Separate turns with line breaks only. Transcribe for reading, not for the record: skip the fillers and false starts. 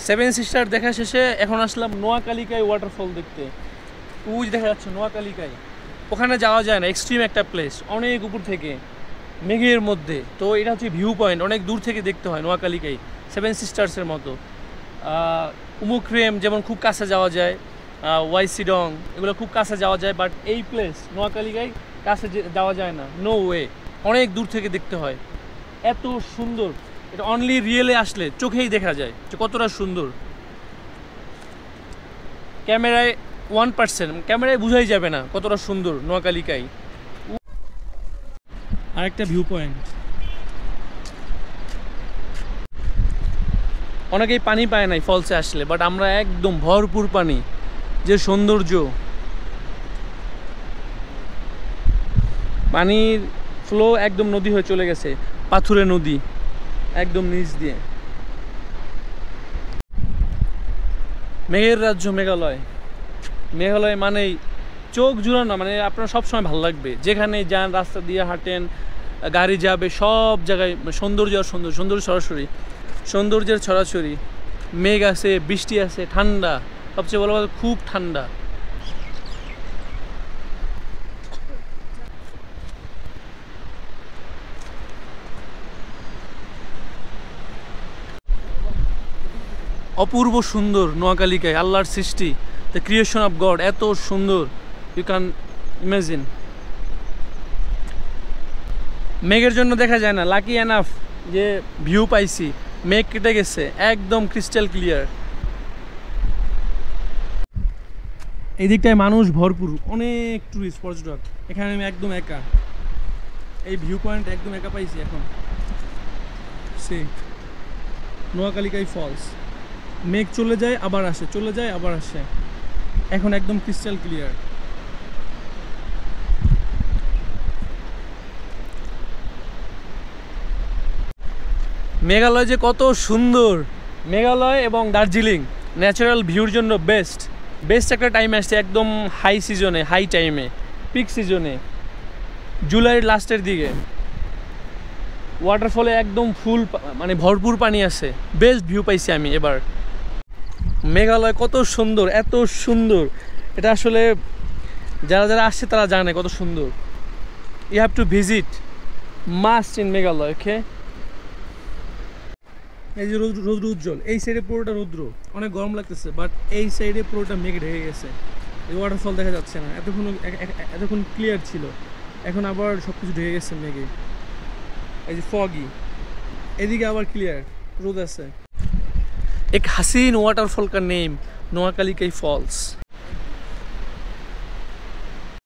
Seven sister দেখা শেষে এখন আসলাম নোয়াকালিকাই ওয়াটারফল দেখতে। ওই দেখা যাচ্ছে নোয়াকালিকাই, ওখানে যাওয়া যায় না, এক্সট্রিম একটা প্লেস, অনেক উপর থেকে মেঘের মধ্যে। তো এটা হচ্ছে ভিউ পয়েন্ট, অনেক দূর থেকে দেখতে হয় নোয়াকালিকাই, সেভেন সিস্টার্সের মতো। উমুক্রেম যেমন খুব কাছে যাওয়া যায়, ওয়াইসিডং এগুলো খুব কাছে যাওয়া যায়, বাট এই প্লেস নোয়াকালিকাই কাছে যাওয়া যায় না, নো ওয়ে, অনেক দূর থেকে দেখতে হয়। এত সুন্দর, এটা অনলি রিয়েলে আসলে চোখেই দেখা যায় যে কতটা সুন্দর। ক্যামেরায় 1%, ক্যামেরায় বোঝাই যাবে না কতটা সুন্দর নোয়াকালিকাই। আরেকটা ভিউ পয়েন্ট, অনেকেই পানি পায় নাই ফলসে আসলে, বাট আমরা একদম ভরপুর পানি, যে সৌন্দর্য, পানির ফ্লো একদম নদী হয়ে চলে গেছে, পাথুরে নদী একদম নিচ দিয়ে। মেঘের রাজ্য মেঘালয়, মেঘালয় মানেই চোখ জুড়ানো, মানে আপনার সবসময় ভালো লাগবে, যেখানে যান, রাস্তা দিয়ে হাঁটেন, গাড়ি যাবে, সব জায়গায় সৌন্দর্য আর সৌন্দর্য, সৌন্দর্য সরাসরি, সৌন্দর্যের ছড়াছড়ি। মেঘ আছে, বৃষ্টি আছে, ঠান্ডা, সবচেয়ে বড় কথা খুব ঠান্ডা। অপূর্ব সুন্দর নোয়াকালিকায়, আল্লাহর সৃষ্টি, দ্য ক্রিয়েশন অফ গড, এত সুন্দর, ইউ ক্যান ইমাজিন। মেঘের জন্য দেখা যায় না, লাকি এনাফ যে ভিউ পাইছি, মেঘ কেটে গেছে, একদম ক্রিস্টাল ক্লিয়ার। এই দিকটায় মানুষ ভরপুর, অনেক টুরিস্ট, পর্যটক। এখানে আমি একদম একা, এই ভিউ পয়েন্ট একদম একা পাইছি এখন। সে নোয়াকালিকাই ফলস, মেঘ চলে যায় আবার আসে, চলে যায় আবার আসে, এখন একদম ক্রিস্টাল ক্লিয়ার। মেঘালয় যে কত সুন্দর, মেঘালয় এবং দার্জিলিং ন্যাচারাল ভিউর জন্য বেস্ট বেস্ট একটা টাইম আসছে, একদম হাই সিজনে, হাই টাইমে, পিক সিজনে, জুলাইয়ের লাস্টের দিকে। ওয়াটারফলে একদম ফুল, মানে ভরপুর পানি আছে, বেস্ট ভিউ পাইছি আমি এবার। মেঘালয় কত সুন্দর, এত সুন্দর, এটা আসলে যারা যারা আসছে তারা জানে কত সুন্দর। You have to visit, must in Meghalaya. Okay, এই যে রৌদ্র উজ্জ্বল, এই সাইডে পুরোটা রৌদ্র, অনেক গরম লাগতেছে, বাট এই সাইডে পুরোটা মেঘে ঢেকে গেছে, এই ওয়াটারফল দেখা যাচ্ছে না। এতক্ষণ ক্লিয়ার ছিল, এখন আবার সব কিছু ঢেকে গেছে মেঘে, এই যে ফগি, এদিকে আবার ক্লিয়ার, রোদ আছে। एक हसीन वाटरफॉल का नेम नोआकालिकाई फॉल्स।